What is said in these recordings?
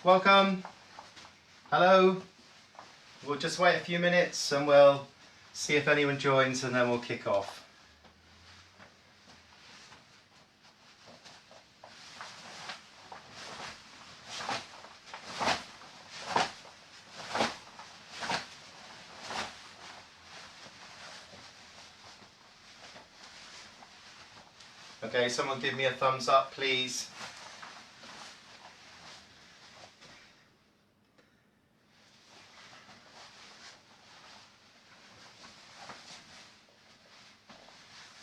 welcome. Hello. We'll just wait a few minutes and we'll see if anyone joins and then we'll kick off. Okay, someone give me a thumbs up, please.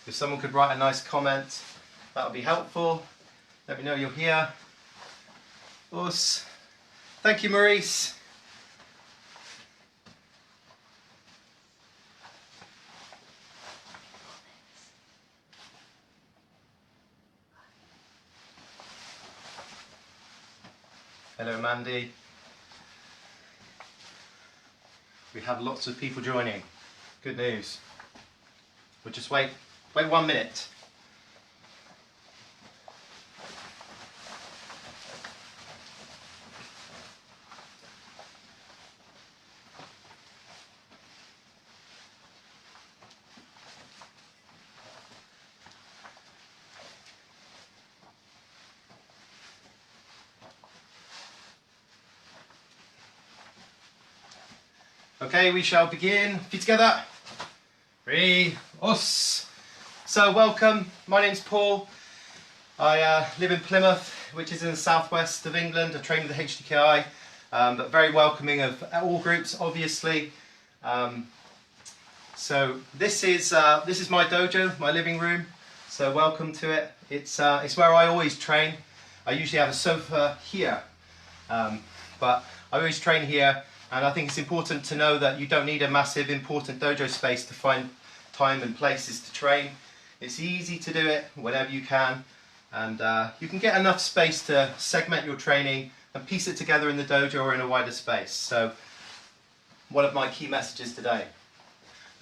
If someone could write a nice comment, that would be helpful. Let me know you're here. Us. Thank you, Maurice. Hello, Mandy. We have lots of people joining. Good news. We'll just wait 1 minute. Okay, we shall begin. Feet together. Ready, us. So welcome, my name's Paul. I live in Plymouth, which is in the southwest of England. I train with the HDKI, but very welcoming of all groups, obviously. So this is my dojo, my living room. So welcome to it. It's where I always train. I usually have a sofa here, but I always train here. And I think it's important to know that you don't need a massive, important dojo space to find time and places to train. It's easy to do it whenever you can, and you can get enough space to segment your training and piece it together in the dojo or in a wider space. So, one of my key messages today.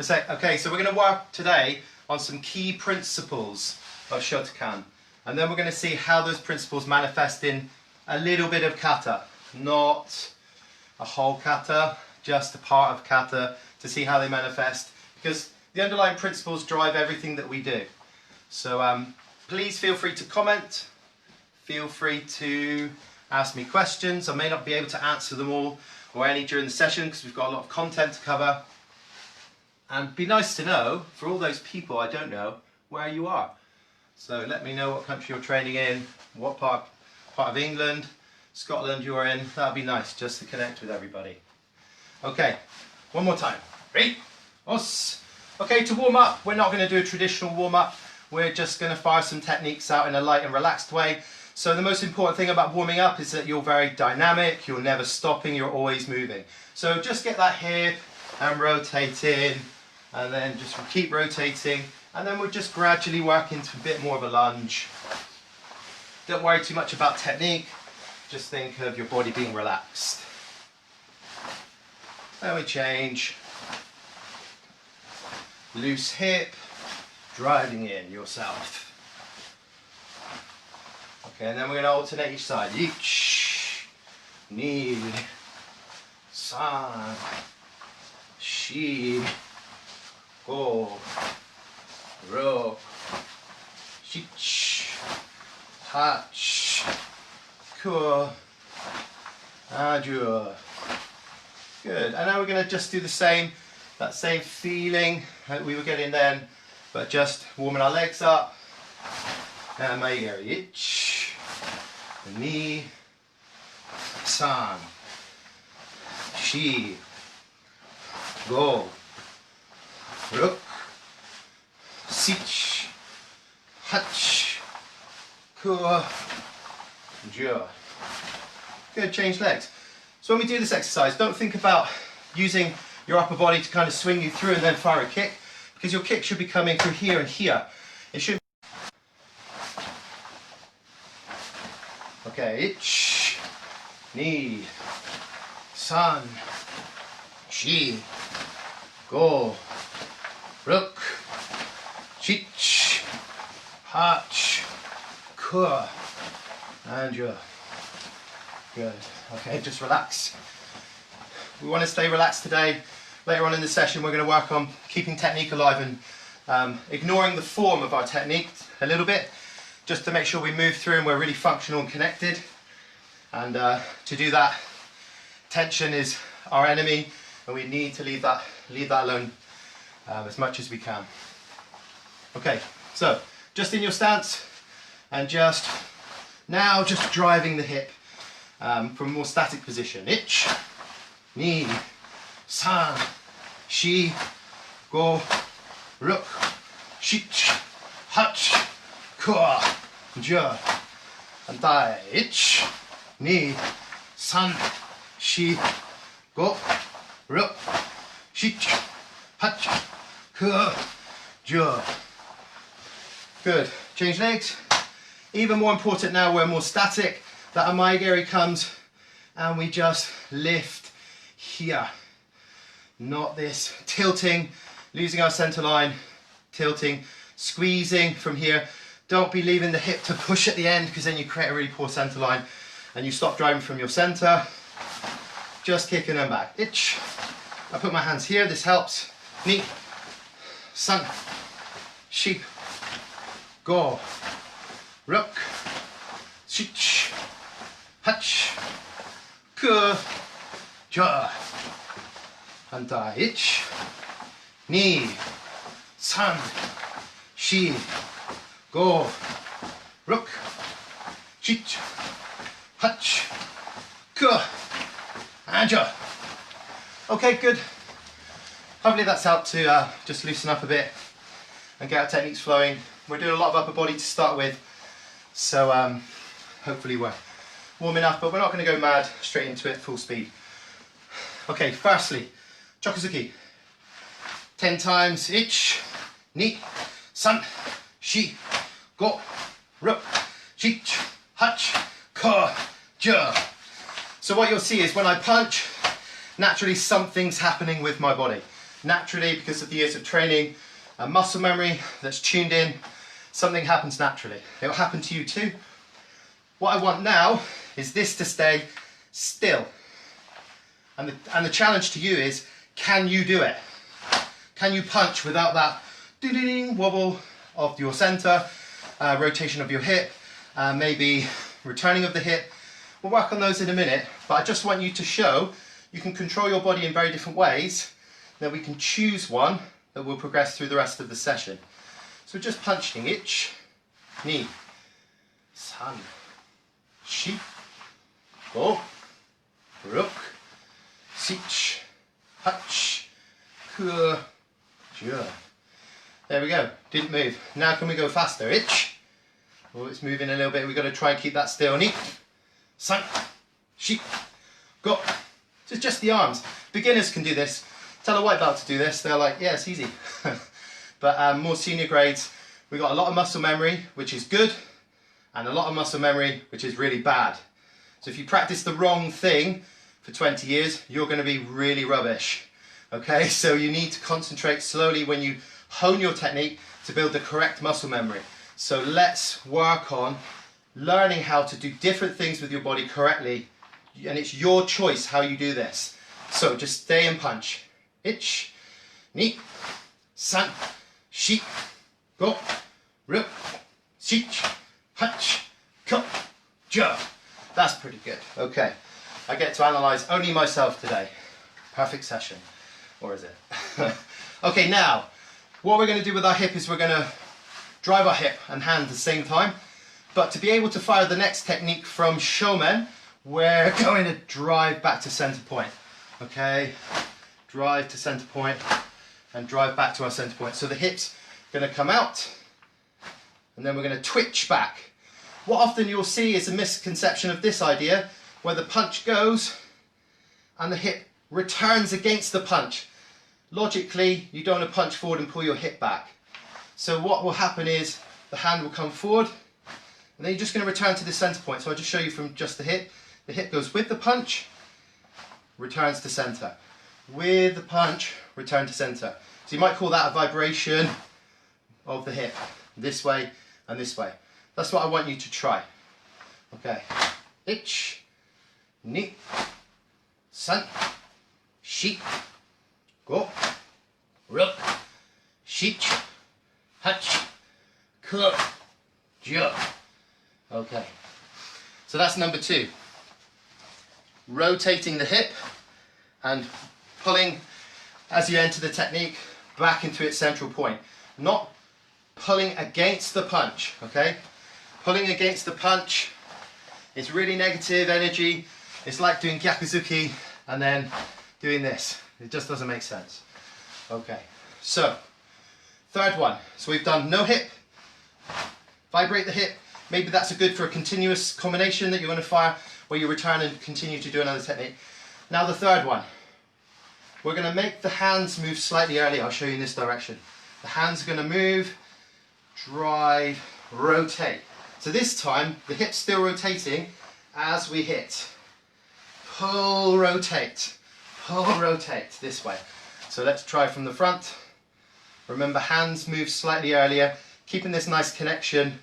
Okay, so we're going to work today on some key principles of Shotokan, and then we're going to see how those principles manifest in a little bit of kata, not a whole kata, just a part of kata, to see how they manifest, because the underlying principles drive everything that we do. So please feel free to comment, feel free to ask me questions. I may not be able to answer them all or any during the session because we've got a lot of content to cover. And it'd be nice to know, for all those people I don't know, where you are. So let me know what country you're training in, what part of England, Scotland you're in. That'd be nice just to connect with everybody. Okay, one more time. Ready? Us. Okay, to warm up, we're not going to do a traditional warm up. We're just going to fire some techniques out in a light and relaxed way. So the most important thing about warming up is that you're very dynamic, you're never stopping, you're always moving. So just get that hip and rotating, and then just keep rotating, and then we'll just gradually work into a bit more of a lunge. Don't worry too much about technique. Just think of your body being relaxed. Then we change. Loose hip, driving in yourself. Okay, and then we're going to alternate each side. Ich, ni, san, shi, go, ro, shich, hach, ku, aju. Good, and now we're going to just do the same, that same feeling that we were getting then, but just warming our legs up. And my ich, ni, san, shi, go, ruk, sich, hach, ku, ju. Good, change legs. So when we do this exercise, don't think about using your upper body to kind of swing you through and then fire a kick, because your kick should be coming through here and here. It should. Okay, ich, ni, san, shi, go, ruk, chich, hach, ku, and ju. Good. Okay, just relax. We want to stay relaxed today. Later on in the session, we're going to work on keeping technique alive and ignoring the form of our technique a little bit, just to make sure we move through and we're really functional and connected. And to do that, tension is our enemy, and we need to leave that alone as much as we can. Okay, so just in your stance, and just driving the hip from a more static position. 1, 2, 3, 4, 5, 6, 7, 8, 9, 10. And die. 1, 2, 3, 4, 5, 6, 7, 8, 9, 10. Good. Change legs. Even more important now, we're more static, that amaigiri comes and we just lift here. Not this tilting, losing our center line, tilting, squeezing from here. Don't be leaving the hip to push at the end, because then you create a really poor center line and you stop driving from your center. Just kicking them back. 1. I put my hands here, this helps. 2, 3, 4, go, rook, 6, 8, 9, 10. And die. 1, 2, 3, 4, go, rook, 6, 8, 9, and 10. Okay, good. Hopefully that's helped to just loosen up a bit and get our techniques flowing. We're doing a lot of upper body to start with, so hopefully we're warm enough, but we're not going to go mad straight into it full speed. Okay, firstly, chokuzuki. 10 times. 1, 2, 3, 4, 5, 6, 8, 9, 10. So what you'll see is when I punch, naturally something's happening with my body. Naturally, because of the years of training and muscle memory that's tuned in, something happens naturally. It will happen to you too. What I want now is this to stay still. And the challenge to you is, can you do it? Can you punch without that ding-ding wobble of your center, rotation of your hip, maybe returning of the hip? We'll work on those in a minute, but I just want you to show you can control your body in very different ways, that we can choose one that will progress through the rest of the session. So we're just punching. 1, 2, 3, 4, 5, 6, 6, 8, 9, 10. There we go. Didn't move. Now can we go faster? 1. Oh, it's moving a little bit. We've got to try and keep that still. 2, 3, 4, 5. So it's just the arms. Beginners can do this. Tell a white belt to do this. They're like, yeah, it's easy. But more senior grades, we've got a lot of muscle memory, which is good, and a lot of muscle memory, which is really bad. So if you practice the wrong thing for 20 years, you're going to be really rubbish. Okay, so you need to concentrate slowly when you hone your technique to build the correct muscle memory. So let's work on learning how to do different things with your body correctly, and it's your choice how you do this. So just stay and punch. 1, 2, 3, 4, 5, 6, 8, 9, 10. That's pretty good. Okay, I get to analyze only myself today. Perfect session. Or is it? Okay, now, what we're going to do with our hip is we're going to drive our hip and hand at the same time. But to be able to fire the next technique from Shomen, we're going to drive back to center point. Okay, drive to center point and drive back to our center point. So the hip's going to come out and then we're going to twitch back. What often you'll see is a misconception of this idea, where the punch goes and the hip returns against the punch. Logically, you don't want to punch forward and pull your hip back. So what will happen is the hand will come forward and then you're just going to return to the center point. So I'll just show you from just the hip. The hip goes with the punch, returns to center. With the punch, return to center. So you might call that a vibration of the hip, this way and this way. That's what I want you to try. Okay, 1, 2, ni, san, shi, go, ruk, shich, hach, ke, je. Okay, so that's number 2. Rotating the hip and pulling as you enter the technique back into its central point. Not pulling against the punch, okay? Pulling against the punch is really negative energy. It's like doing gyakuzuki and then doing this. It just doesn't make sense. Okay, so third one. So we've done no hip, vibrate the hip. Maybe that's good for a continuous combination that you want to fire where you return and continue to do another technique. Now the third one. We're going to make the hands move slightly earlier. I'll show you in this direction. The hands are going to move, drive, rotate. So this time, the hip's still rotating as we hit. Pull, rotate this way. So let's try from the front. Remember, hands move slightly earlier, keeping this nice connection,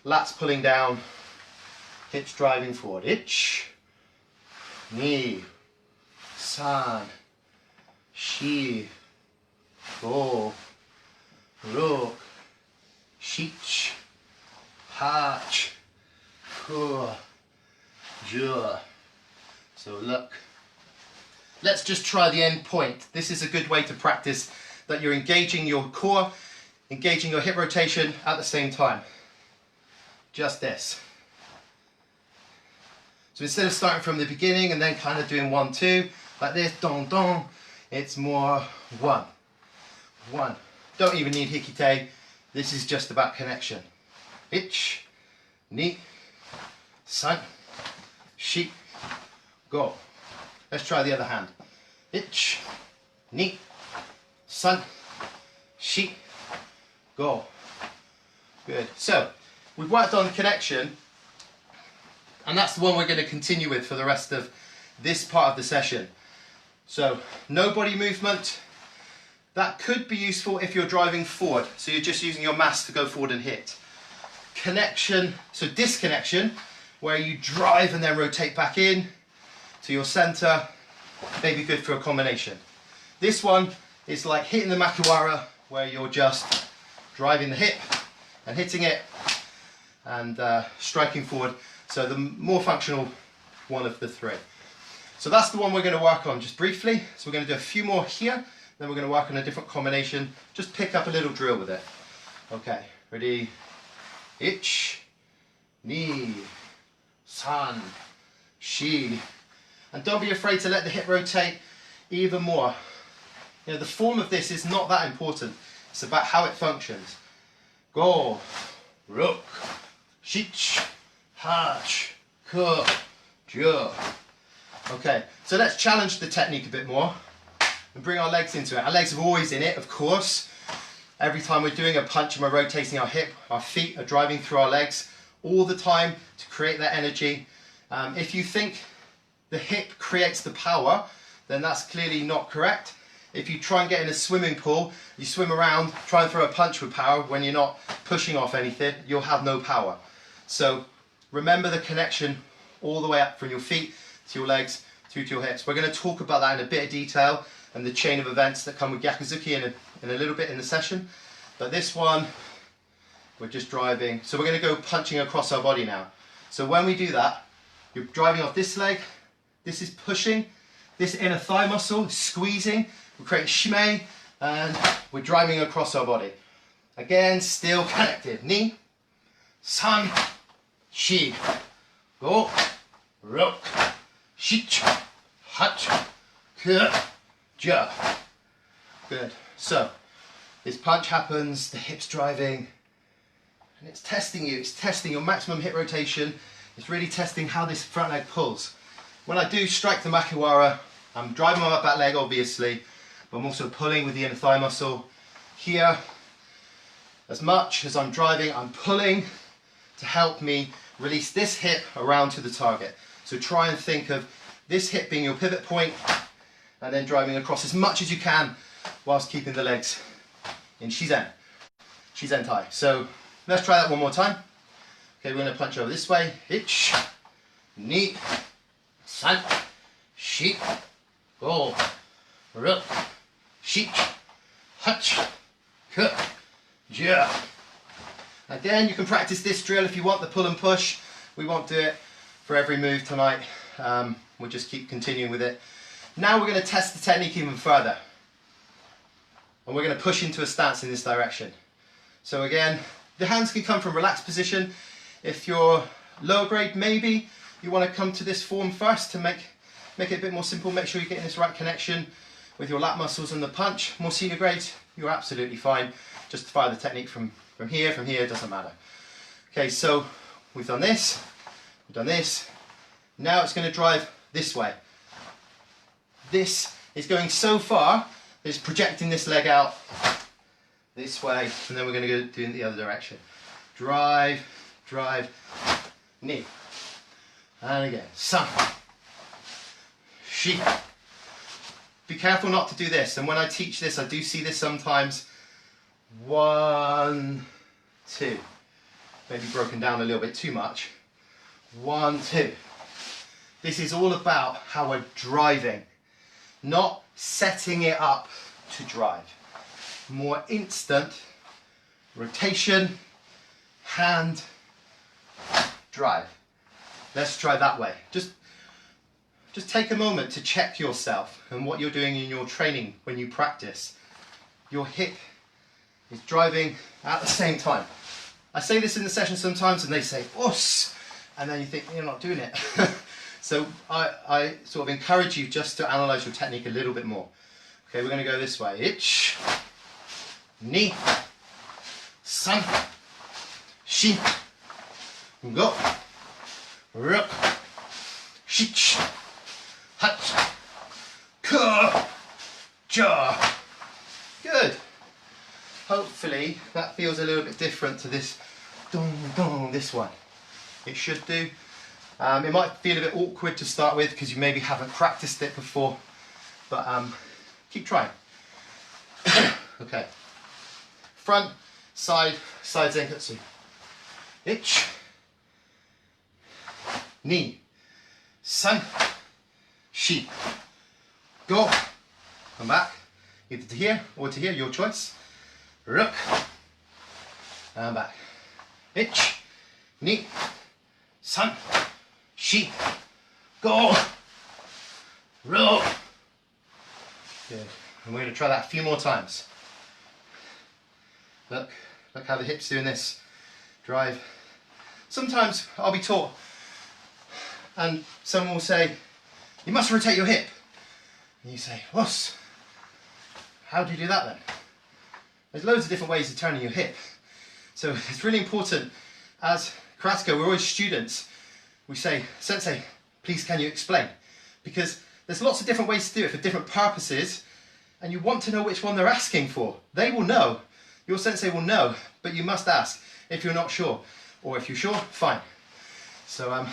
lats pulling down, hips driving forward. Ich, ni, san, shi, go, ruk, shich, hach, ku, je. So look. Let's just try the end point. This is a good way to practice that you're engaging your core, engaging your hip rotation at the same time. Just this. So instead of starting from the beginning and then kind of doing 1, 2, like this, dong, dong, it's more 1, 1. Don't even need hikite. This is just about connection. Ich, ni, san, shi, go. Let's try the other hand. Ich, ni, san, shi, go. Good. So, we've worked on connection, and that's the one we're going to continue with for the rest of this part of the session. So, no body movement. That could be useful if you're driving forward. So you're just using your mass to go forward and hit. Connection, so disconnection, where you drive and then rotate back in to your center, may be good for a combination. This one is like hitting the makiwara, where you're just driving the hip and hitting it and striking forward. So the more functional one of the 3. So that's the one we're going to work on just briefly. So we're going to do a few more here, then we're going to work on a different combination. Just pick up a little drill with it. Okay, ready? Ich, ni, san, shi. And don't be afraid to let the hip rotate even more. You know, the form of this is not that important. It's about how it functions. Go, ruk, shich, hach, ku, je. Okay, so let's challenge the technique a bit more and bring our legs into it. Our legs are always in it, of course. Every time we're doing a punch and we're rotating our hip, our feet are driving through our legs all the time to create that energy. If you think the hip creates the power, then that's clearly not correct. If you try and get in a swimming pool, you swim around, try and throw a punch with power when you're not pushing off anything, you'll have no power. So remember the connection all the way up from your feet to your legs, through to your hips. We're going to talk about that in a bit of detail and the chain of events that come with gyakuzuki in a little bit in the session. But this one, we're just driving. So we're going to go punching across our body now. So when we do that, you're driving off this leg, this is pushing, this inner thigh muscle is squeezing, we're creating shimei, and we're driving across our body. Again, still connected. Ni, san, shi, go, ruk, shich, hach, ke, je. Good. So, this punch happens, the hip's driving, and it's testing you. It's testing your maximum hip rotation. It's really testing how this front leg pulls. When I do strike the makiwara, I'm driving my back leg obviously, but I'm also pulling with the inner thigh muscle. Here, as much as I'm driving, I'm pulling to help me release this hip around to the target. So try and think of this hip being your pivot point and then driving across as much as you can whilst keeping the legs in Shizen Tai. So let's try that one more time. Okay, we're going to punch over this way. Ich, ni, san, shi, go, ruk, shi, hutch, kuk, ja. Again, you can practice this drill if you want, the pull and push. We won't do it for every move tonight. We'll just keep continuing with it. Now we're going to test the technique even further. And we're going to push into a stance in this direction. So again, the hands can come from relaxed position. If you're lower grade, maybe you want to come to this form first to make it a bit more simple. Make sure you're getting this right connection with your lat muscles and the punch. More senior grades, you're absolutely fine. Just fire the technique from here, it doesn't matter. Okay, so we've done this, we've done this. Now it's going to drive this way. This is going so far, it's projecting this leg out this way, and then we're going to go do it in the other direction. Drive, drive, knee. And again, san, shi. Be careful not to do this, and when I teach this, I do see this sometimes. 1, 2. Maybe broken down a little bit too much. 1, 2. This is all about how we're driving, not setting it up to drive. More instant rotation, hand, drive. Let's try that way. Just take a moment to check yourself and what you're doing in your training when you practice. Your hip is driving at the same time. I say this in the session sometimes and they say, "Us," and then you think, you're not doing it. So I sort of encourage you just to analyze your technique a little bit more. Okay, we're going to go this way. Ich, ni, san, shi, go, ruk, shich, hach, ka, ja. Good. Hopefully that feels a little bit different to this this one. It should do. It might feel a bit awkward to start with because you maybe haven't practiced it before, but keep trying. Okay. Front, side, side zenkatsu. Ich, ni, san, shi, go. Come back, either to here or to here, your choice. Ruk, and back. Ich, ni, san, shi, go, ruk. Good. And we're going to try that a few more times. Look how the hip's doing this. Drive. Sometimes I'll be taught and someone will say, "You must rotate your hip." And you say, "What? How do you do that then?" There's loads of different ways of turning your hip. So it's really important. As karateka, we're always students. We say, "Sensei, please can you explain?" Because there's lots of different ways to do it for different purposes, and you want to know which one they're asking for. They will know, your sensei will know, but you must ask if you're not sure. Or if you're sure, fine. So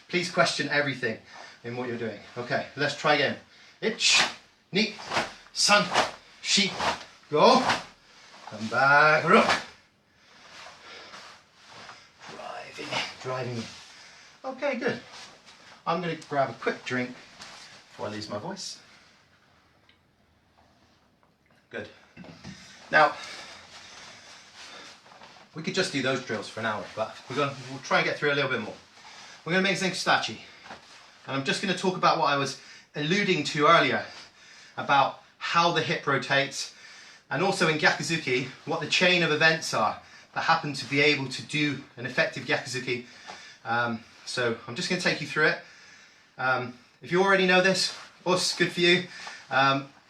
please question everything in what you're doing. Okay, let's try again. Ich, ni, san, shi, go. Come back, ruk. Driving in. Okay, good. I'm going to grab a quick drink before I lose my voice. Good. Now, we could just do those drills for an hour, but we'll try and get through a little bit more. We're going to make Zenkustachi. And I'm just going to talk about what I was alluding to earlier, about how the hip rotates, and also in Gyakuzuki, what the chain of events are that happen to be able to do an effective Gyakuzuki. So I'm just going to take you through it. If you already know this, good for you.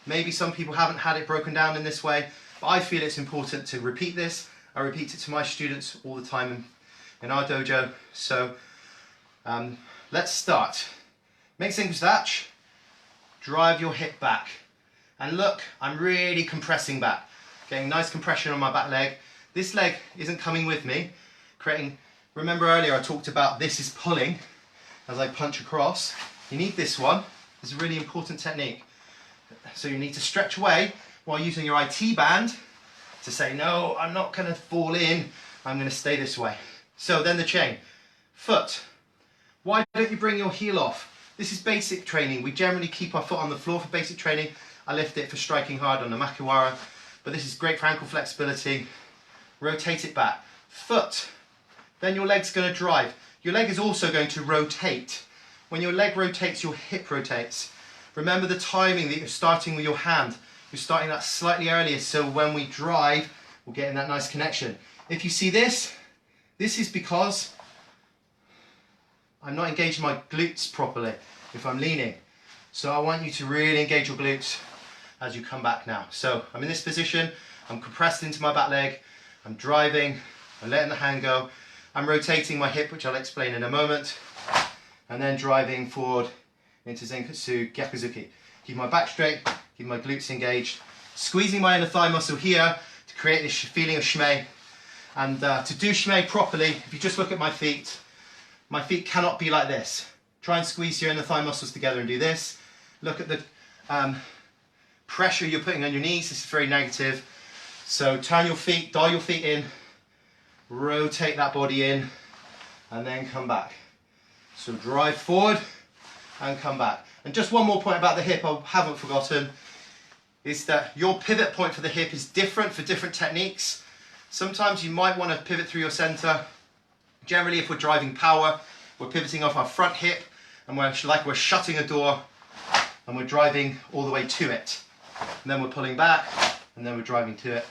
Maybe some people haven't had it broken down in this way, but I feel it's important to repeat this. I repeat it to my students all the time in our dojo. So let's start. Make Zenkustachi, drive your hip back. And look, I'm really compressing back. Getting nice compression on my back leg. This leg isn't coming with me. Remember earlier I talked about this is pulling as I punch across. You need this one. It's a really important technique. So you need to stretch away while using your IT band to say, no, I'm not going to fall in. I'm going to stay this way. So then the chain. Foot. Why don't you bring your heel off? This is basic training. We generally keep our foot on the floor for basic training. I lift it for striking hard on the makiwara, but this is great for ankle flexibility. Rotate it back. Foot. Then your leg's going to drive. Your leg is also going to rotate. When your leg rotates, your hip rotates. Remember the timing that you're starting with your hand. You're starting that slightly earlier, so when we drive, we're getting that nice connection. If you see this, this is because I'm not engaging my glutes properly if I'm leaning. So I want you to really engage your glutes as you come back now. So I'm in this position, I'm compressed into my back leg, I'm driving, I'm letting the hand go, I'm rotating my hip, which I'll explain in a moment, and then driving forward into Zenkutsu Gyakuzuki. Keep my back straight, keep my glutes engaged, squeezing my inner thigh muscle here to create this feeling of shimei. And to do shimei properly, if you just look at my feet cannot be like this. Try and squeeze your inner thigh muscles together and do this. Look at the pressure you're putting on your knees. This is very negative. So turn your feet, dial your feet in, rotate that body in, and then come back. So drive forward and come back. And just one more point about the hip I haven't forgotten, is that your pivot point for the hip is different for different techniques. Sometimes you might want to pivot through your center. Generally, if we're driving power, we're pivoting off our front hip, and we're shutting a door, and we're driving all the way to it. And then we're pulling back, and then we're driving to it,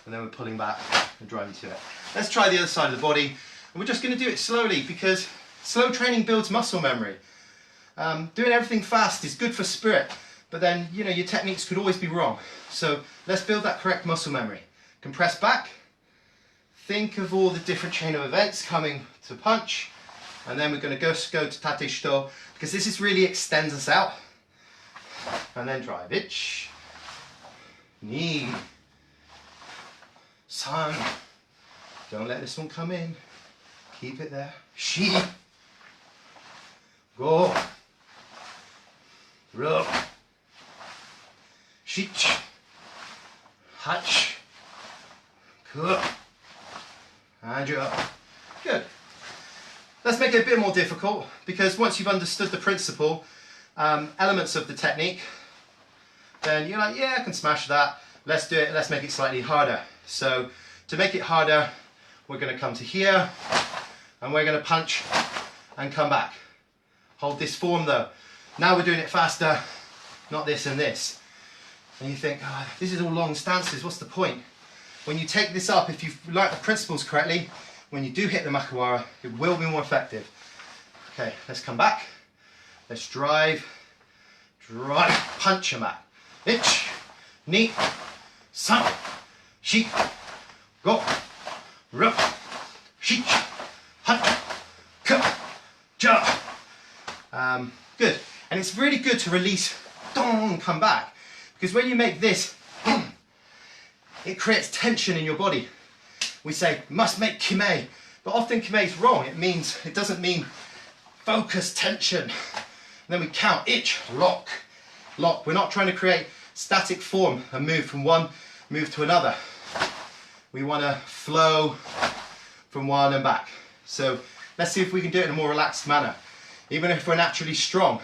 and then we're pulling back and driving to it. Let's try the other side of the body, and we're just going to do it slowly, because slow training builds muscle memory. Doing everything fast is good for spirit, but then your techniques could always be wrong. So let's build that correct muscle memory. Compress back. Think of all the different chain of events coming to punch, and then we're going to go to tate shito, because this really extends us out. And then drive. Ich, ni, san. Don't let this one come in. Keep it there. Shi, go, ro, shich, hach, ku. And you're up. Good. Let's make it a bit more difficult, because once you've understood the principle, elements of the technique, then you're like, yeah, I can smash that. Let's do it. Let's make it slightly harder. So to make it harder, we're going to come to here, and we're going to punch and come back. Hold this form though. Now we're doing it faster, not this and this. And you think, oh, this is all long stances. What's the point? When you take this up, if you've learnt the principles correctly, when you do hit the makiwara, it will be more effective. Okay, let's come back. Let's drive, punch and back. Ich, ni, san, shi, go, ru, shi, han, ku, ja. Good. And it's really good to release, dong, come back. Because when you make this, it creates tension in your body. We say, must make kime, but often kime is wrong. It doesn't mean focus, tension. And then we count, ich, lock, lock. We're not trying to create static form and move from one move to another. We want to flow from one and back. So let's see if we can do it in a more relaxed manner. Even if we're naturally strong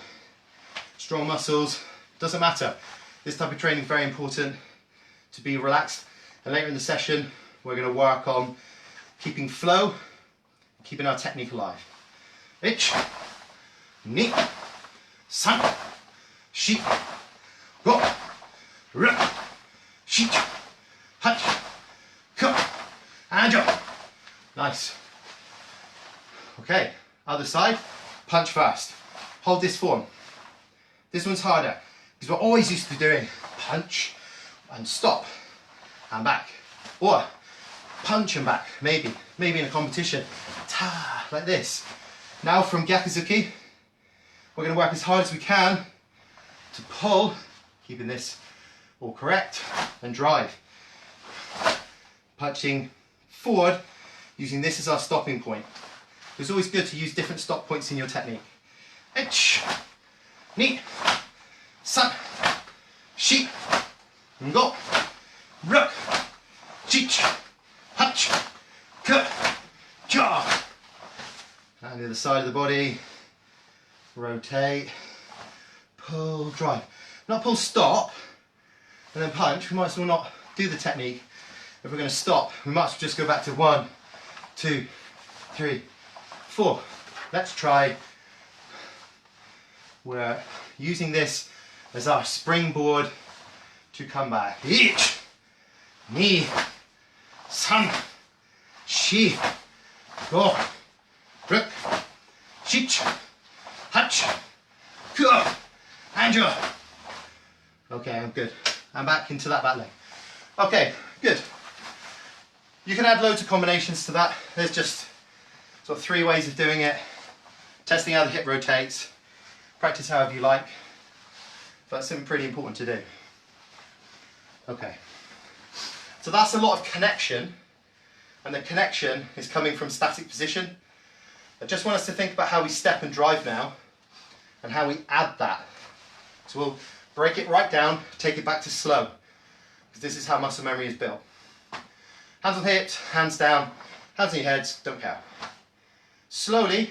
muscles, doesn't matter. This type of training is very important to be relaxed. And later in the session, we're going to work on keeping flow, keeping our technique alive. Ich, ni, san, shi, go, ru, shi, hach, ku, and jump. Nice. Okay, other side, punch fast. Hold this form. This one's harder, because we're always used to doing punch and stop and back. Or punch and back, maybe in a competition. Ta, like this. Now from Gyakuzuki, we're going to work as hard as we can to pull, keeping this all correct, and drive. Punching forward, using this as our stopping point. It's always good to use different stop points in your technique. Ich, ni, san, shi, go, ru, chich, hach, ku, ja. And the other side of the body, rotate. pull, drive. Not pull, stop, and then punch. We might as well not do the technique. If we're going to stop, we might as well just go back to 1, 2, 3, 4. Let's try. We're using this as our springboard to come back. 1, 2, 3, 4, 5, 6, 7, 8, 9, and you're. Okay, I'm good. I'm back into that back leg. Okay, good. You can add loads of combinations to that. There's just sort of 3 ways of doing it. Testing how the hip rotates. Practice however you like. But that's something pretty important to do. Okay. So that's a lot of connection. And the connection is coming from static position. I just want us to think about how we step and drive now. And how we add that. So we'll break it right down, take it back to slow. Because this is how muscle memory is built. Hands on hips, hands down, hands on your heads, don't count. Slowly,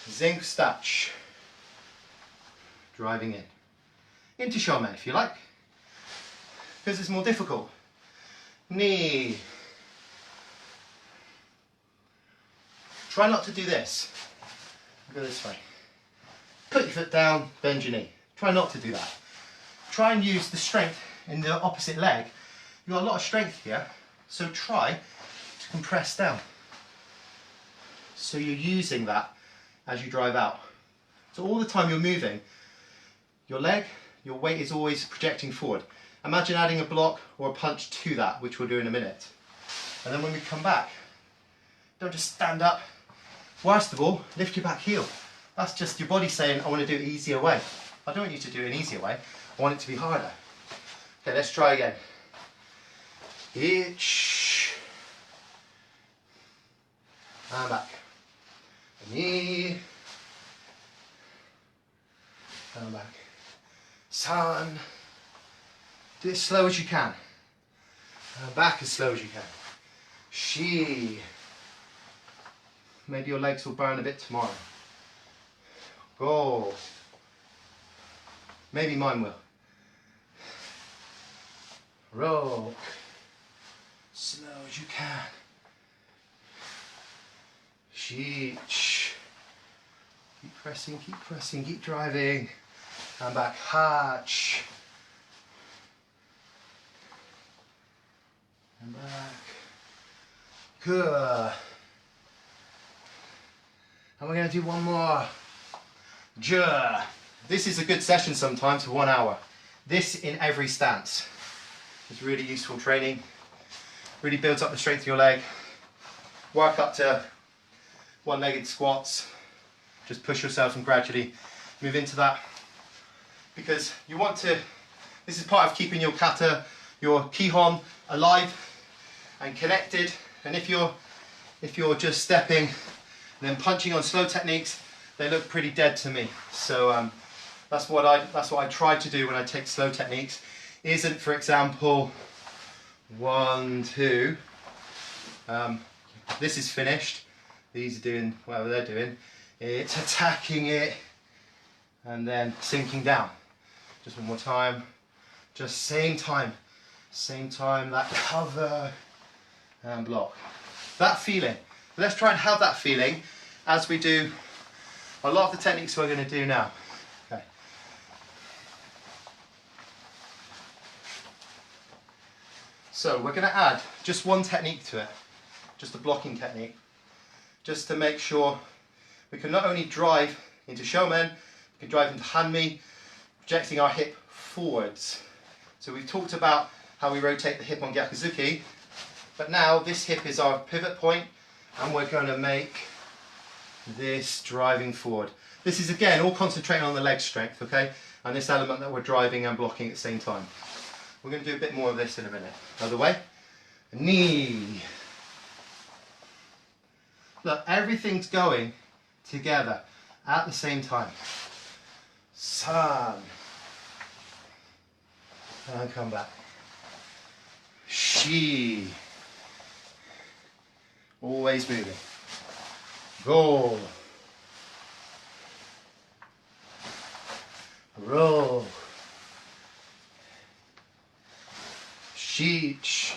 zinc stach. Driving in. Into showman if you like. Because it's more difficult. Knee. Try not to do this. Go this way. Put your foot down, bend your knee. Try not to do that. Try and use the strength in the opposite leg. You've got a lot of strength here, so try to compress down. So you're using that as you drive out. So all the time you're moving, your leg, your weight is always projecting forward. Imagine adding a block or a punch to that, which we'll do in a minute. And then when we come back, don't just stand up. Worst of all, lift your back heel. That's just your body saying, I want to do it the easier way. I don't want you to do it an easier way. I want it to be harder. Okay, let's try again. Itch. And back. Knee. And back. San. Do it as slow as you can. And back as slow as you can. Shi. Maybe your legs will burn a bit tomorrow. Go. Maybe mine will. Roll. Slow as you can. Sheech. Keep pressing, keep driving. And back. Hatch. And back. Good. And we're going to do one more. Ja. This is a good session sometimes for 1 hour. This in every stance. It's really useful training. Really builds up the strength of your leg. Work up to one-legged squats. Just push yourself and gradually move into that. Because you want to, this is part of keeping your kata, your kihon alive and connected. And if you're just stepping and then punching on slow techniques, they look pretty dead to me. So that's what I try to do when I take slow techniques. Isn't, for example, 1, 2. This is finished. These are doing whatever they're doing. It's attacking it and then sinking down. Just one more time. Just same time, that cover and block. That feeling. Let's try and have that feeling as we do a lot of the techniques we're going to do now. Okay. So we're going to add just one technique to it, just a blocking technique, just to make sure we can not only drive into showmen, we can drive into hanmi, projecting our hip forwards. So we've talked about how we rotate the hip on gyakuzuki, but now this hip is our pivot point and we're going to make this driving forward. This is again all concentrating on the leg strength, okay? And this element that we're driving and blocking at the same time. We're going to do a bit more of this in a minute. Other way. Knee. Look, everything's going together at the same time. San. And come back. Shi. Always moving. Go. ro, shich,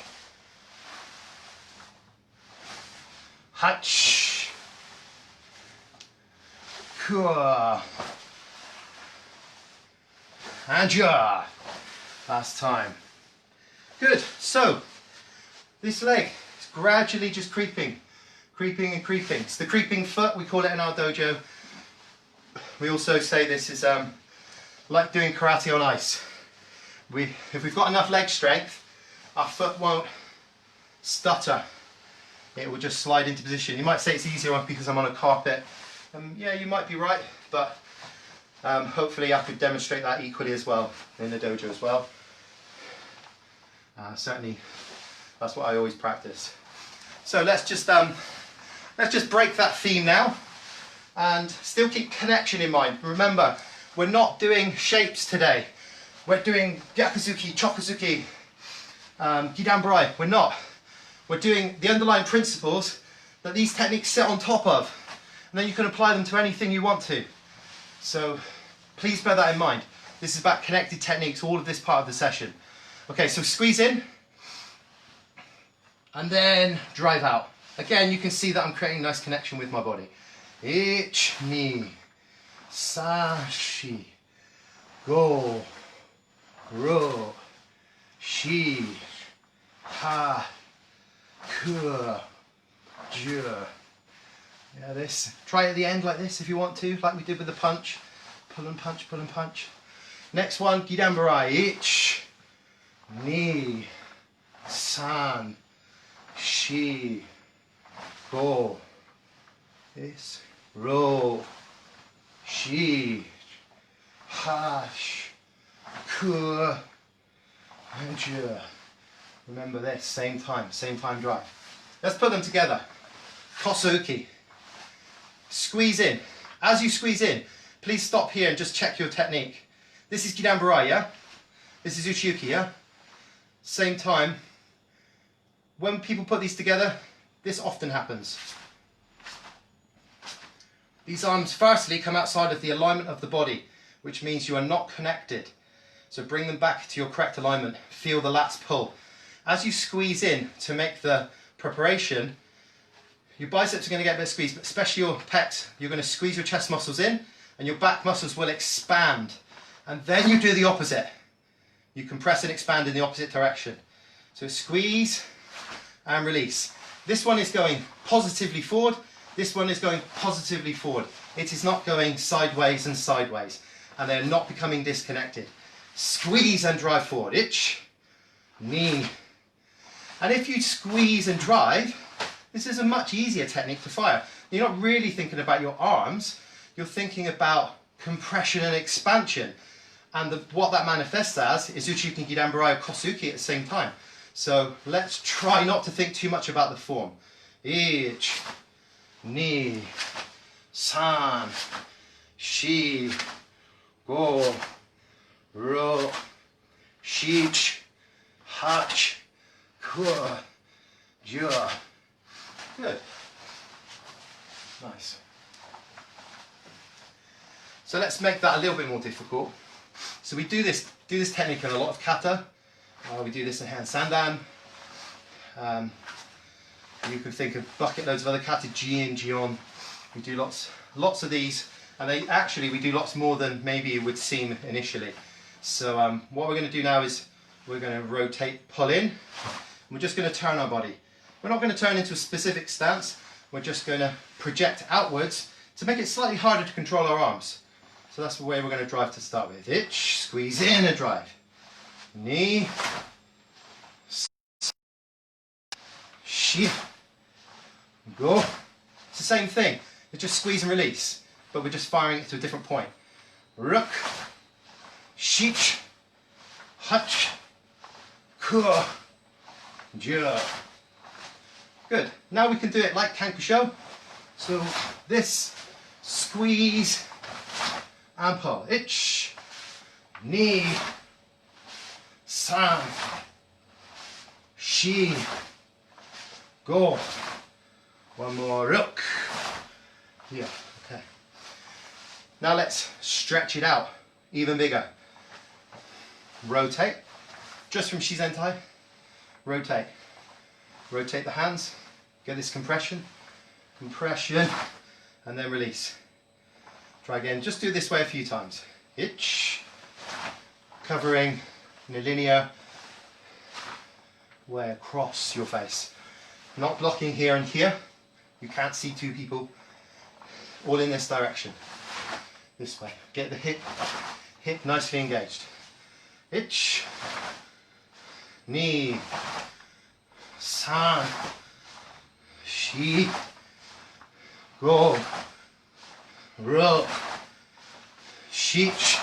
hach, kua, and ja. Last time. Good. So this leg is gradually just creeping and creeping. It's the creeping foot, we call it in our dojo. We also say this is like doing karate on ice. If we've got enough leg strength, our foot won't stutter. It will just slide into position. You might say it's easier because I'm on a carpet. Yeah, you might be right, but hopefully I could demonstrate that equally as well in the dojo as well. Certainly, that's what I always practice. So let's just break that theme now, and still keep connection in mind. Remember, we're not doing shapes today. We're doing Gyakuzuki, Chokuzuki, Gidanbarai. We're not. We're doing the underlying principles that these techniques sit on top of, and then you can apply them to anything you want to. So please bear that in mind. This is about connected techniques, all of this part of the session. Okay, so squeeze in, and then drive out. Again, you can see that I'm creating a nice connection with my body. Ich, ni, sa, shi, go, ro, shi, ha, ku, ju. Yeah, this. Try it at the end like this if you want to, like we did with the punch. Pull and punch, pull and punch. Next one, Gidanbarai. Ich, ni, san, shi, go, this, ro, shi, hash, ku, and ju. Remember this, same time drive. Let's put them together. Kosuki. Squeeze in. As you squeeze in, please stop here and just check your technique. This is Gidanbarai, yeah? This is Uchiuki, yeah? Same time. When people put these together, this often happens. These arms firstly come outside of the alignment of the body, which means you are not connected. So bring them back to your correct alignment. Feel the lats pull. As you squeeze in to make the preparation, your biceps are going to get a bit squeezed, but especially your pecs. You're going to squeeze your chest muscles in, and your back muscles will expand. And then you do the opposite. You compress and expand in the opposite direction. So squeeze and release. This one is going positively forward. This one is going positively forward. It is not going sideways and sideways. And they're not becoming disconnected. Squeeze and drive forward. Ich, ni. And if you squeeze and drive, this is a much easier technique to fire. You're not really thinking about your arms. You're thinking about compression and expansion. And what that manifests as is Uchiuki, Gidanbarai, or Kosuki at the same time. So let's try not to think too much about the form. Ich, ni, san, shi, go, ro, shich, hach, ku, ju. Good. Nice. So let's make that a little bit more difficult. So we do this technique in a lot of kata. We do this in hand sandan. You can think of bucket loads of other kata, ji and jion. We do lots of these, and we do lots more than maybe it would seem initially. So what we're going to do now is we're going to rotate, pull in, and we're just going to turn our body. We're not going to turn into a specific stance. We're just going to project outwards to make it slightly harder to control our arms. So that's the way we're going to drive to start with. Ich, squeeze in and drive. Ni, shi, go. It's the same thing. It's just squeeze and release, but we're just firing it to a different point. Ruk, shich, hach, ku, ju. Good. Now we can do it like Kankusho. So this, squeeze and pull. Ich, ni, san, shi, go. One more, ruk. Yeah, okay. Now let's stretch it out. Even bigger. Rotate. Just from Shizentai. Rotate. Rotate the hands. Get this compression. Compression. And then release. Try again. Just do it this way a few times. Itch. Covering in a linear way across your face. Not blocking here and here. You can't see two people. All in this direction. This way. Get the hip nicely engaged. Itch. Ni. San. Shi. Go. Ro. Shich.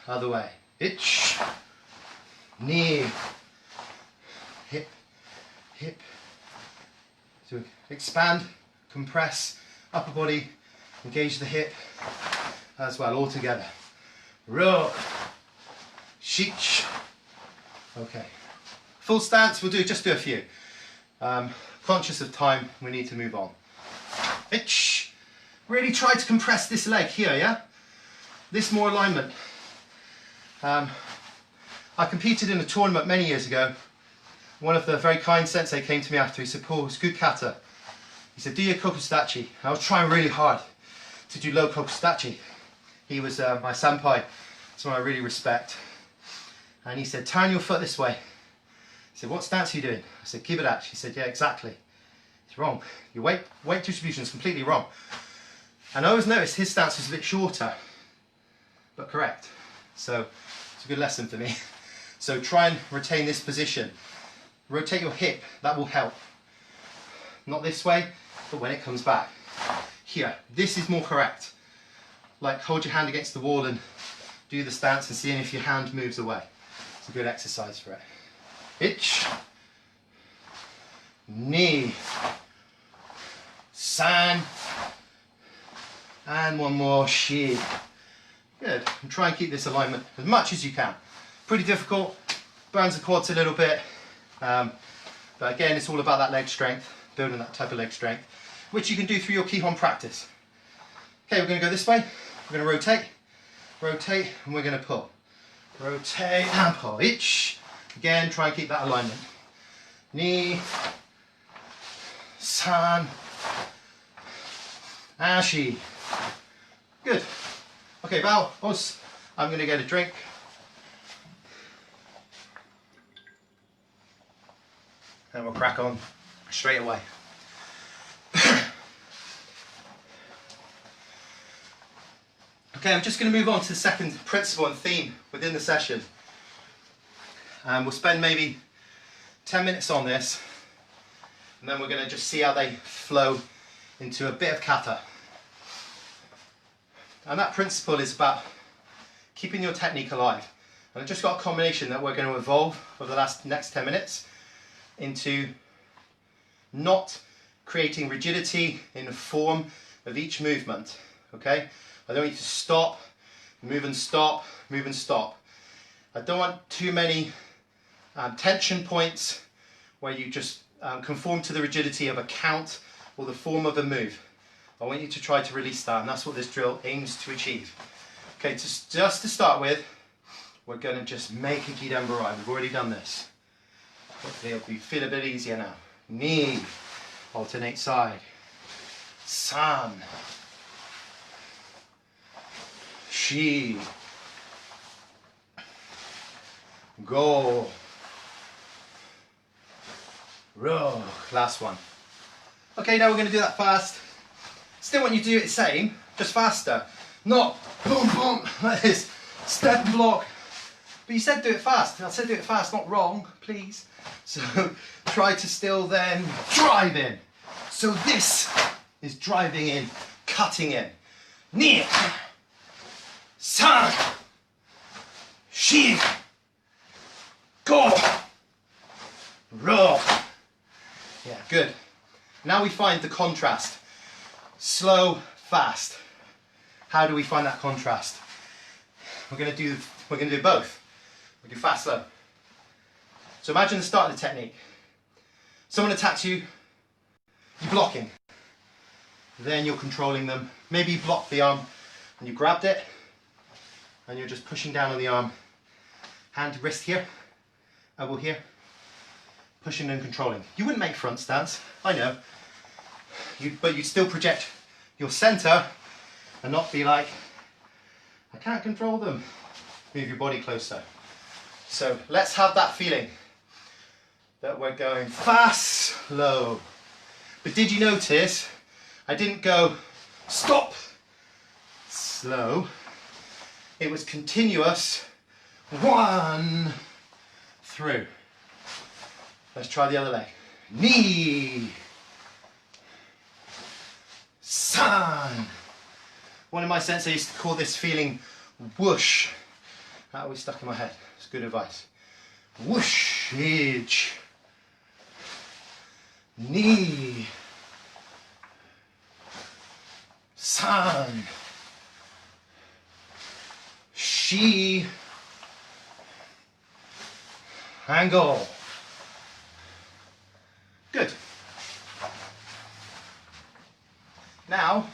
Other way. Itch. Knee. Hip. Hip. So expand, compress, upper body, engage the hip as well, all together. Ro. Shich. Okay. Full stance, we'll just do a few. Conscious of time, we need to move on. Itch. Really try to compress this leg here, yeah? This more alignment. I competed in a tournament many years ago. One of the very kind sensei came to me after. He said, Paul, it's good kata. He said, do your kokustachi. I was trying really hard to do low kokustachi. He was my senpai, someone I really respect. And he said, turn your foot this way. He said, what stance are you doing? I said, kibadachi. He said, yeah, exactly. It's wrong. Your weight distribution is completely wrong. And I always noticed his stance was a bit shorter, but correct. So it's a good lesson for me. So try and retain this position. Rotate your hip, that will help. Not this way, but when it comes back. Here, this is more correct. Like hold your hand against the wall and do the stance and seeing if your hand moves away. It's a good exercise for it. Itch. Knee. San. And one more, shi. Good, and try and keep this alignment as much as you can. Pretty difficult, burns the quads a little bit. But again, it's all about that leg strength, building that type of leg strength, which you can do through your Kihon practice. Okay, we're going to go this way. We're going to rotate, rotate, and we're going to pull. Rotate and pull. Itch. Again, try and keep that alignment. Ni, san, ashi. Good. Okay, bow, os. I'm going to get a drink. And we'll crack on straight away. Okay, I'm just going to move on to the second principle and theme within the session. We'll spend maybe 10 minutes on this, and then we're going to just see how they flow into a bit of kata. And that principle is about keeping your technique alive. And I've just got a combination that we're going to evolve over the next 10 minutes into not creating rigidity in the form of each movement. Okay? I don't want you to stop, move and stop, move and stop. I don't want too many tension points where you just conform to the rigidity of a count or the form of a move. I want you to try to release that, and that's what this drill aims to achieve. Okay, just to start with, we're going to just make a Giden Barai. We've already done this. Hopefully it'll feel a bit easier now. Knee, alternate side. San. Shi. Go. Ro. Last one. Okay, now we're going to do that fast. Still want you to do it the same, just faster. Not boom, boom, like this. Step and block. But you said do it fast. I said do it fast, not wrong, please. So try to still then drive in. So this is driving in, cutting in. Ni. San. Shi. Go. Ro. Yeah, good. Now we find the contrast. Slow, fast. How do we find that contrast? We're going to do both. We do fast, slow. So imagine the start of the technique. Someone attacks you, you're blocking. Then you're controlling them. Maybe you blocked the arm and you grabbed it. and you're just pushing down on the arm. Hand, wrist here, elbow here, pushing and controlling. You wouldn't make front stance, I know, but you'd still project your center and not be like, I can't control them. Move your body closer. So let's have that feeling that we're going fast, slow. But did you notice I didn't go stop, slow. It was continuous, 1, through. Let's try the other leg. Knee, san. One of my sensei used to call this feeling whoosh. That always stuck in my head. It's good advice. Whoosh, edge, knee, san, shi, angle. Good. Now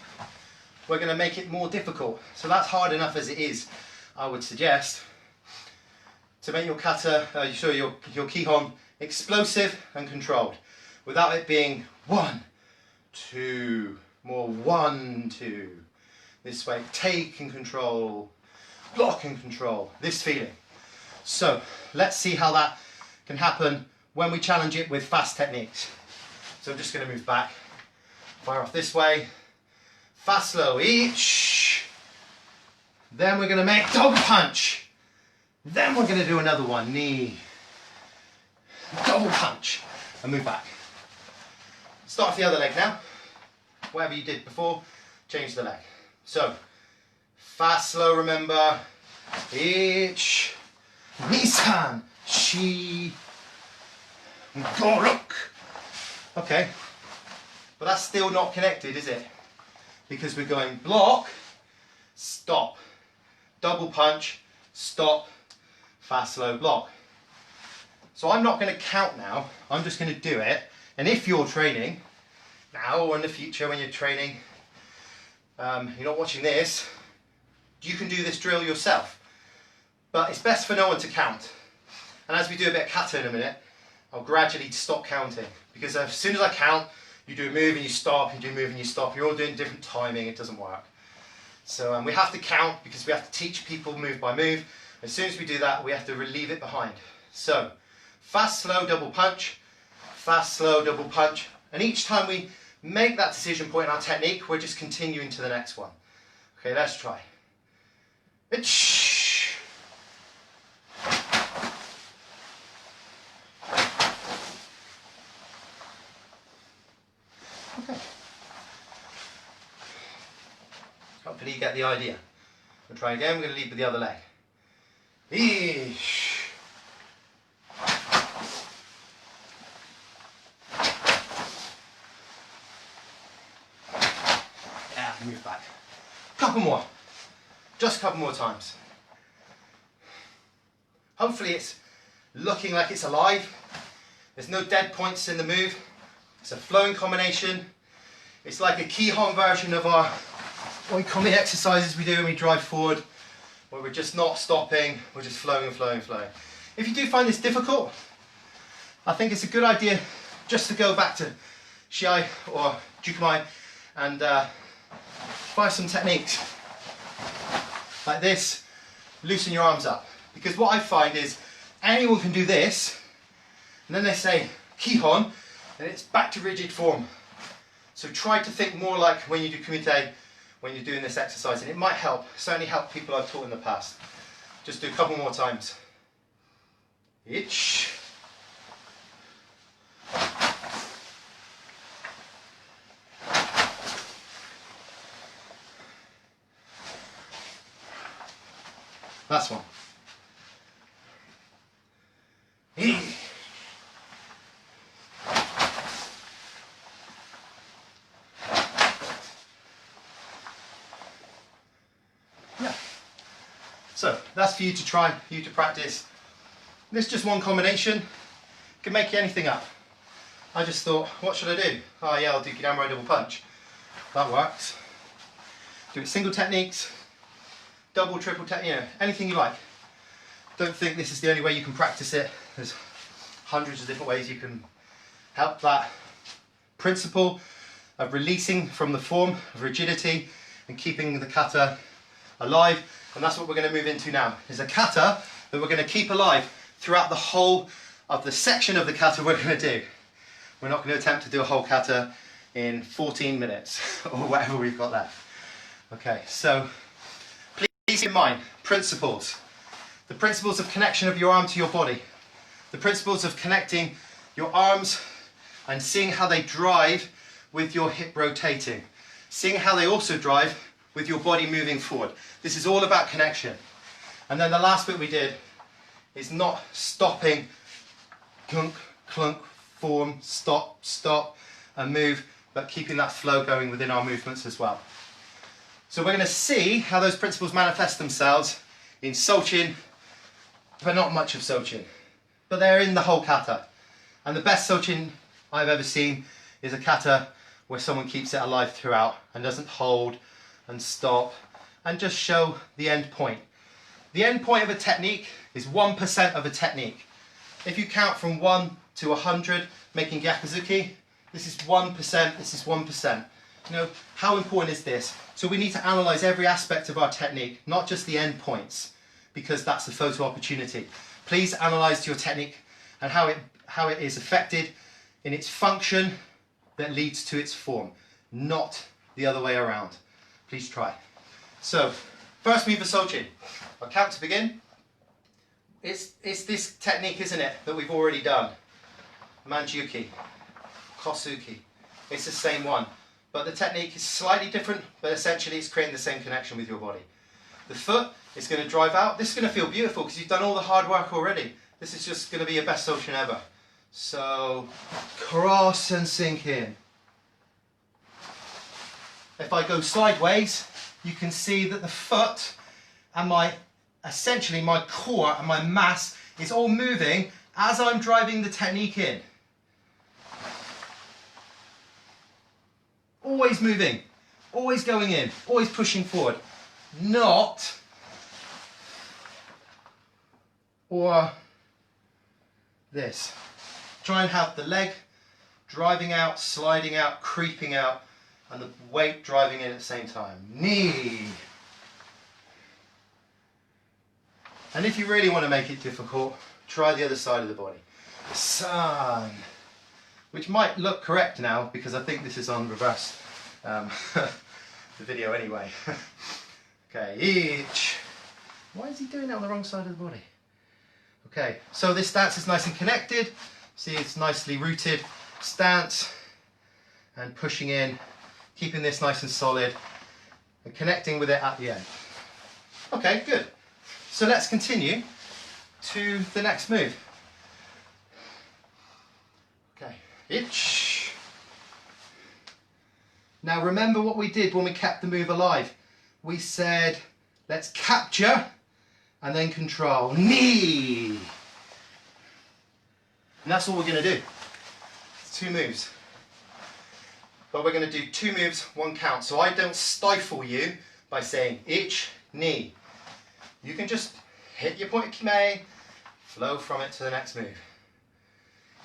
we're going to make it more difficult. So that's hard enough as it is, I would suggest. To make your kata, your kihon explosive and controlled, without it being 1, 2, more 1, 2. This way, take and control, block and control, this feeling. So let's see how that can happen when we challenge it with fast techniques. So I'm just going to move back, fire off this way, fast, slow, each. Then we're going to make dog punch. Then we're going to do another one, knee, double punch, and move back. Start with the other leg now. Whatever you did before, change the leg. So, fast, slow, remember, each, Nisan, shi, goruk. Okay, but that's still not connected, is it? Because we're going block, stop, double punch, stop, fast, slow, block. So I'm not going to count now, I'm just going to do it. And if you're training, now or in the future when you're training, you're not watching this, you can do this drill yourself. But it's best for no one to count. And as we do a bit of kata in a minute, I'll gradually stop counting. Because as soon as I count, you do a move and you stop, you do a move and you stop. You're all doing different timing, it doesn't work. So we have to count because we have to teach people move by move. As soon as we do that, we have to leave it behind. So, fast, slow, double punch, fast, slow, double punch. And each time we make that decision point in our technique, we're just continuing to the next one. Okay, let's try. Itch. Okay. Hopefully you get the idea. We'll try again, we're going to lead with the other leg. Eesh. Yeah, move back. Couple more. Just a couple more times. Hopefully it's looking like it's alive. There's no dead points in the move. It's a flowing combination. It's like a kihon version of our oikomi exercises we do when we drive forward, where we're just not stopping, we're just flowing, flowing, flowing. If you do find this difficult, I think it's a good idea just to go back to shiai or jukumai and try some techniques like this. Loosen your arms up, because what I find is anyone can do this and then they say kihon and it's back to rigid form. So try to think more like when you do kumite, when you're doing this exercise, and it might help, certainly help people I've taught in the past. Just do a couple more times. Itch. Last one. E. Yeah. So that's for you to try, for you to practice. This is just one combination. You can make anything up. I just thought, what should I do? Oh yeah, I'll do Kidamaro double punch. That works. Do it single techniques, double, triple, anything you like. Don't think this is the only way you can practice it. There's hundreds of different ways you can help that principle of releasing from the form of rigidity and keeping the kata alive. And that's what we're going to move into now, is a kata that we're going to keep alive throughout the whole of the section of the kata we're going to do. We're not going to attempt to do a whole kata in 14 minutes or whatever we've got left. Okay, so please keep in mind principles. The principles of connection of your arm to your body. The principles of connecting your arms and seeing how they drive with your hip rotating. Seeing how they also drive with your body moving forward. This is all about connection. And then the last bit we did is not stopping, clunk, clunk, form, stop, stop, and move, but keeping that flow going within our movements as well. So we're going to see how those principles manifest themselves in Sochin, but not much of Sochin. But they're in the whole kata. And the best Sochin I've ever seen is a kata where someone keeps it alive throughout and doesn't hold and stop and just show the end point. The end point of a technique is 1% of a technique. If you count from 1 to 100 making Gyakuzuki, this is 1%, this is 1%. You know, how important is this? So we need to analyze every aspect of our technique, not just the end points, because that's the photo opportunity. Please analyze your technique and how it is affected in its function that leads to its form, not the other way around. Please try. So, first move of Sochin. I'll count to begin. It's this technique, isn't it, that we've already done. Manjuki, Kosuki. It's the same one. But the technique is slightly different, but essentially it's creating the same connection with your body. The foot is going to drive out. This is going to feel beautiful because you've done all the hard work already. This is just going to be your best Sochin ever. So, cross and sink in. If I go sideways, you can see that the foot and essentially my core and my mass is all moving as I'm driving the technique in. Always moving, always going in, always pushing forward. Not, or this. Try and have the leg driving out, sliding out, creeping out, and the weight driving in at the same time. Knee. And if you really want to make it difficult, try the other side of the body. Sun. Which might look correct now because I think this is on reverse the video anyway. Okay, each. Why is he doing it on the wrong side of the body? Okay, so this stance is nice and connected. See, it's nicely rooted stance and pushing in, keeping this nice and solid and connecting with it at the end. Okay, good. So let's continue to the next move. Okay, itch. Now remember what we did when we kept the move alive. We said, let's capture and then control. Knee. And that's all we're going to do. It's 2 moves. But we're going to do 2 moves, 1 count. So I don't stifle you by saying itch, knee. You can just hit your point kime, flow from it to the next move.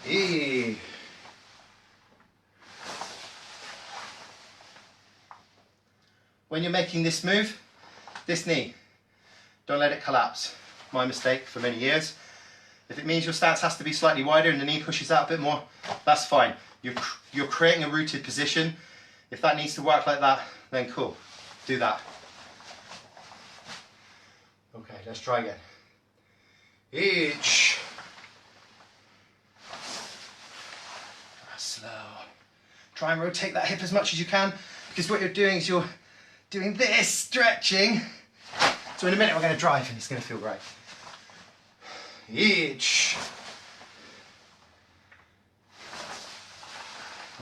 E. When you're making this move, this knee, don't let it collapse. My mistake for many years. If it means your stance has to be slightly wider and the knee pushes out a bit more, that's fine. You're creating a rooted position. If that needs to work like that, then cool, do that. Okay, let's try again. Each. Slow. Try and rotate that hip as much as you can, because what you're doing is you're doing this, stretching. So in a minute we're going to drive and it's going to feel great. Each.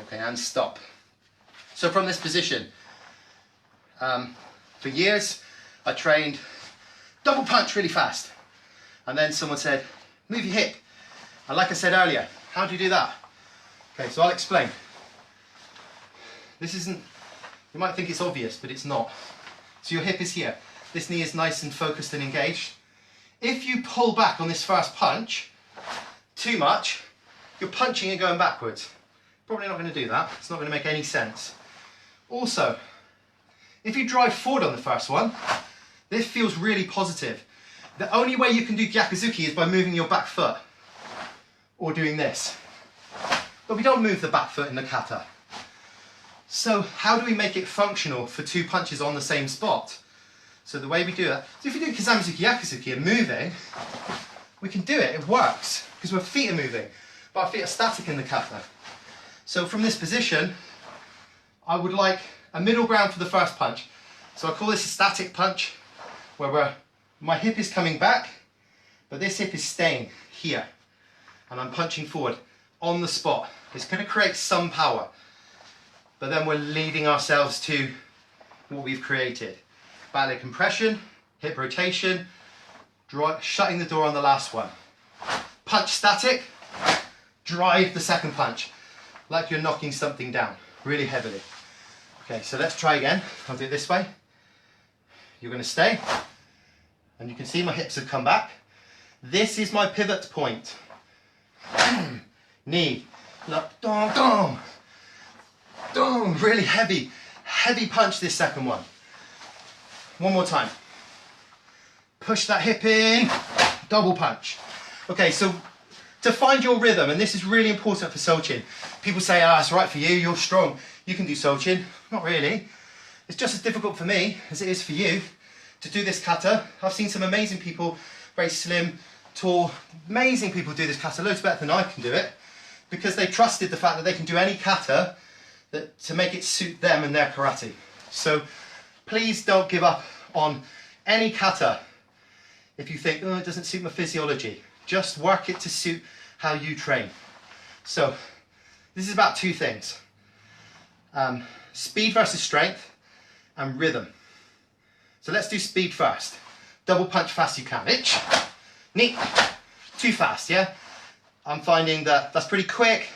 Okay, and stop. So from this position, for years I trained double punch really fast. And then someone said, move your hip. And like I said earlier, how do you do that? Okay, so I'll explain. This isn't, you might think it's obvious, but it's not. So your hip is here. this knee is nice and focused and engaged. If you pull back on this first punch too much, you're punching and going backwards. Probably not going to do that. It's not going to make any sense. Also, if you drive forward on the first one, this feels really positive. The only way you can do Gyakuzuki is by moving your back foot or doing this. But we don't move the back foot in the kata. So how do we make it functional for two punches on the same spot? So the way we do it, so if you do Kizamuzuki, Yakuzuki and moving, we can do it, it works, because our feet are moving, but our feet are static in the kata. So from this position, I would like a middle ground for the first punch. So I call this a static punch, where my hip is coming back, but this hip is staying here. And I'm punching forward on the spot. It's going to create some power, but then we're leading ourselves to what we've created. Back leg compression, hip rotation, shutting the door on the last one. Punch static, drive the second punch, like you're knocking something down, really heavily. Okay, so let's try again. I'll do it this way. You're going to stay, and you can see my hips have come back. This is my pivot point. Knee, look, dong, dong, dong, really heavy punch this second one. One more time. Push that hip in, double punch. Okay, so to find your rhythm, and this is really important for Sochin. People say, it's right for you, you're strong, you can do Sochin. Not really. It's just as difficult for me as it is for you to do this kata. I've seen some amazing people, very slim, tall, amazing people do this kata loads better than I can do it, because they trusted the fact that they can do any kata to make it suit them and their karate. So please don't give up on any kata if you think, it doesn't suit my physiology. Just work it to suit how you train. So this is about two things. Speed versus strength and rhythm. So let's do speed first. Double punch fast you can. Ich, ni, too fast, yeah? I'm finding that that's pretty quick,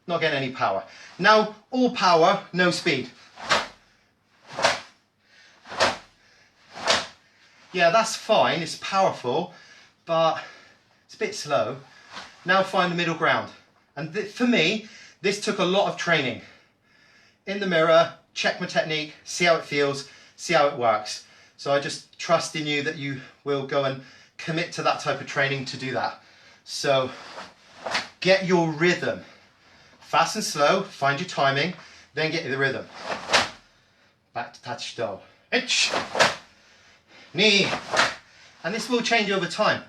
not getting any power. Now, all power, no speed. Yeah, that's fine, it's powerful, but it's a bit slow. Now find the middle ground. And for me, this took a lot of training. In the mirror, check my technique, see how it feels, see how it works. So I just trust in you that you will go and commit to that type of training to do that. So get your rhythm. Fast and slow, find your timing, then get the rhythm. Back to tachido. Ich, ni. And this will change over time.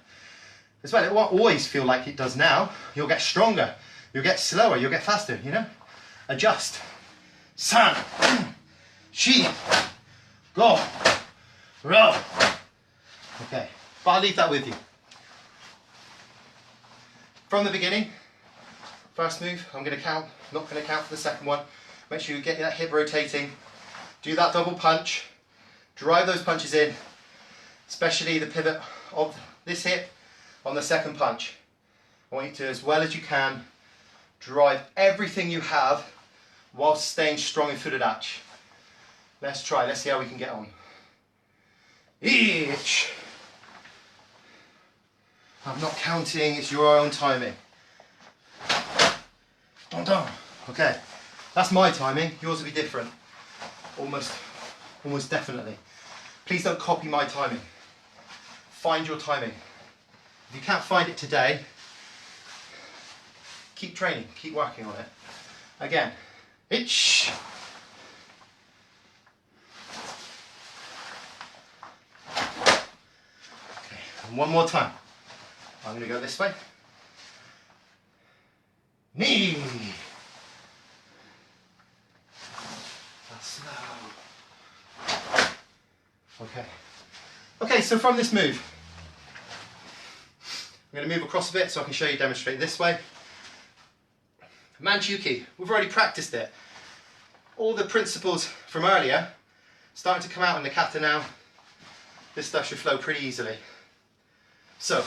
As well, it won't always feel like it does now. You'll get stronger, you'll get slower, you'll get faster, you know? Adjust. San, shi, go, ro. Okay, but I'll leave that with you. From the beginning, first move, I'm going to count, not going to count for the second one. Make sure you get that hip rotating, do that double punch, drive those punches in, especially the pivot of this hip on the second punch. I want you to, as well as you can, drive everything you have whilst staying strong in Furudachi. Let's try, let's see how we can get on. Ich. I'm not counting, it's your own timing. Dun dun. Okay, that's my timing, yours will be different. Almost definitely. Please don't copy my timing. Find your timing. If you can't find it today, keep training, keep working on it. Again, ich. Okay, and one more time. I'm going to go this way. Knee. That's slow. Okay. Okay, so from this move, I'm going to move across a bit so I can show you demonstrate this way. Manjuki, we've already practiced it. All the principles from earlier starting to come out in the kata now. This stuff should flow pretty easily. So,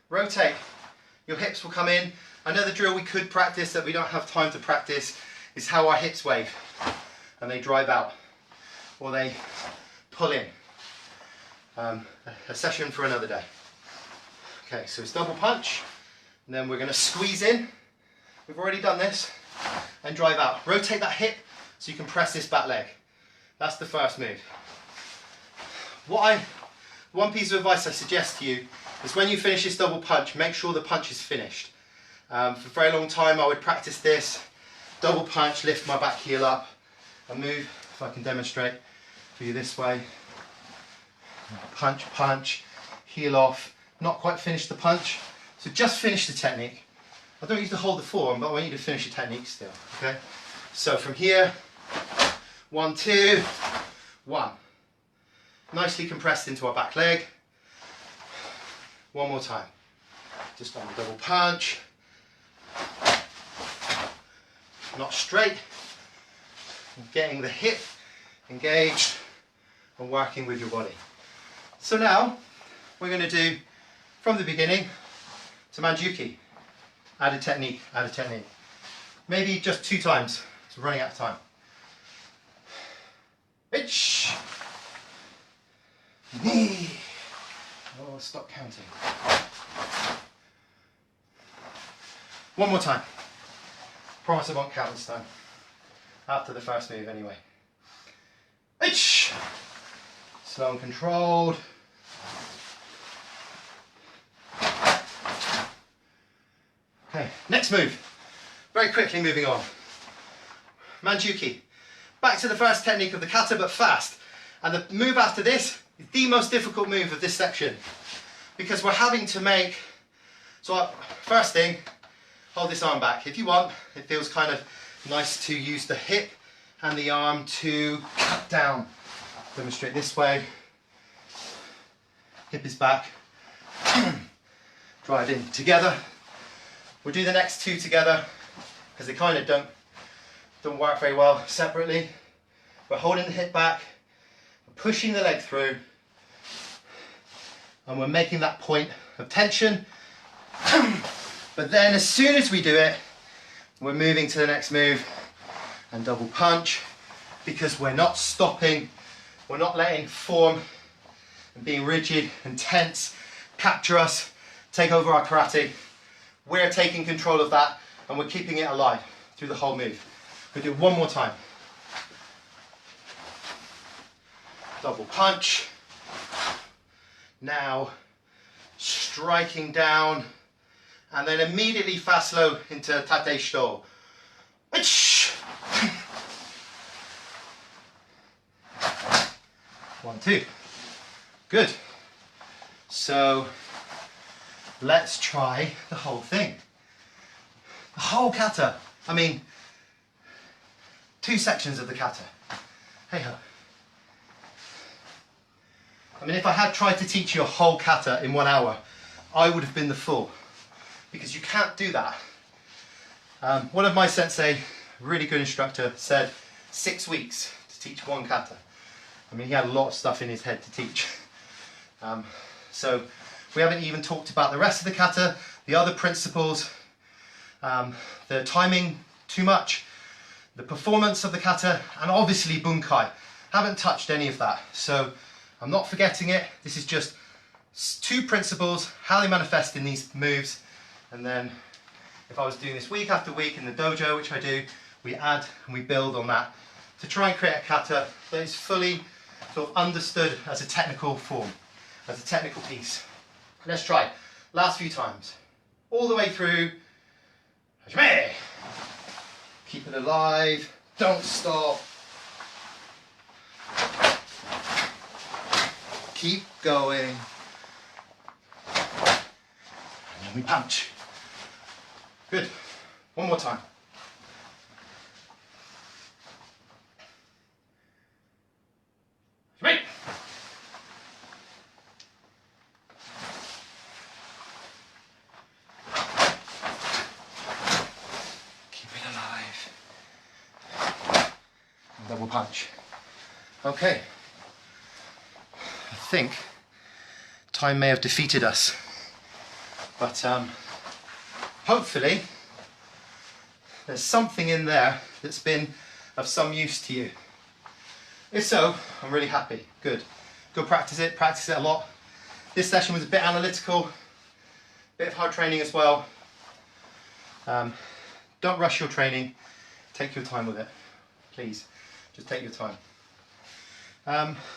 rotate, your hips will come in. Another drill we could practice that we don't have time to practice is how our hips wave and they drive out or they pull in. a session for another day. Okay, so it's double punch, and then we're going to squeeze in. We've already done this, and drive out. Rotate that hip so you can press this back leg. That's the first move. One piece of advice I suggest to you is when you finish this double punch, make sure the punch is finished. For a very long time I would practice this, double punch, lift my back heel up, and move, if I can demonstrate for you this way. Punch, punch, heel off, not quite finish the punch. So just finish the technique. I don't need to hold the forearm, but I want you to finish the technique still, okay? So from here, 1, 2, 1. Nicely compressed into our back leg. One more time. Just on the double punch. Not straight. Getting the hip engaged and working with your body. So now we're going to do from the beginning to Manjuki. Add a technique, add a technique. Maybe just 2 times. It's running out of time. Itch. Knee. Oh, stop counting. One more time. Promise I won't count this time. After the first move anyway. Itch. Slow and controlled. Okay, next move. Very quickly moving on. Manjuki. Back to the first technique of the kata, but fast. And the move after this is the most difficult move of this section, because we're having to make, first thing, hold this arm back. If you want, it feels kind of nice to use the hip and the arm to cut down. Demonstrate this way. Hip is back. Drive in together. We'll do the next 2 together because they kind of don't work very well separately. We're holding the hip back, we're pushing the leg through, and we're making that point of tension. But then as soon as we do it, we're moving to the next move and double punch, because we're not stopping, we're not letting form and being rigid and tense capture us, take over our karate. We're taking control of that and we're keeping it alive through the whole move. We'll do it one more time. Double punch. Now striking down, and then immediately fast slow into tate shito. 1, 2. Good. So let's try the whole thing. The whole kata. I mean, 2 sections of the kata. Hey ho. I mean, if I had tried to teach you a whole kata in 1 hour, I would have been the fool, because you can't do that. One of my sensei, a really good instructor, said 6 weeks to teach 1 kata. I mean, he had a lot of stuff in his head to teach. So we haven't even talked about the rest of the kata, the other principles, the timing too much, the performance of the kata, and obviously bunkai. Haven't touched any of that. So I'm not forgetting it. This is just 2 principles, how they manifest in these moves. And then if I was doing this week after week in the dojo, which I do, we add and we build on that to try and create a kata that is fully sort of understood as a technical form, as a technical piece. Let's try. Last few times. All the way through. Hajime. Keep it alive. Don't stop. Keep going. And then we punch. Good. One more time. Hajime. Double punch. Okay. I think time may have defeated us, but hopefully there's something in there that's been of some use to you. If so, I'm really happy. Good. go practice it a lot. This session was a bit analytical, bit of hard training as well. Don't rush your training, take your time with it, please, just take your time.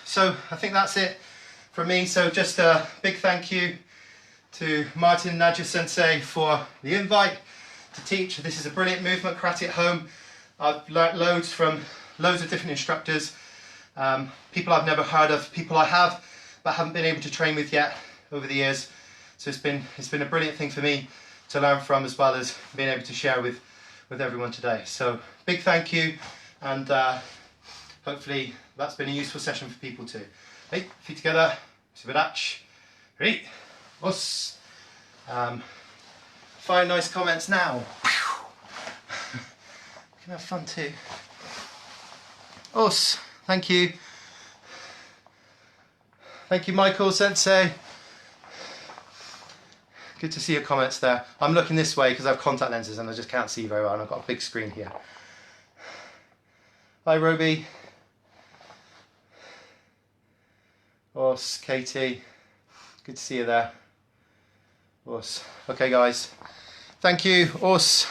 So I think that's it from me. So just a big thank you to Martin Nadja Sensei for the invite to teach. This is a brilliant movement, karate at home. I've learnt loads from loads of different instructors, people I've never heard of, people I have but haven't been able to train with yet over the years. So it's been a brilliant thing for me to learn from, as well as being able to share with everyone today. So big thank you, and hopefully that's been a useful session for people too. Hey, feet together, Subadach, ready, us. Find nice comments now. You can have fun too. Us, thank you. Thank you, Michael Sensei. Good to see your comments there. I'm looking this way because I have contact lenses and I just can't see very well, and I've got a big screen here. Hi, Roby. Us, Katie. Good to see you there. Us. Okay, guys. Thank you. Us.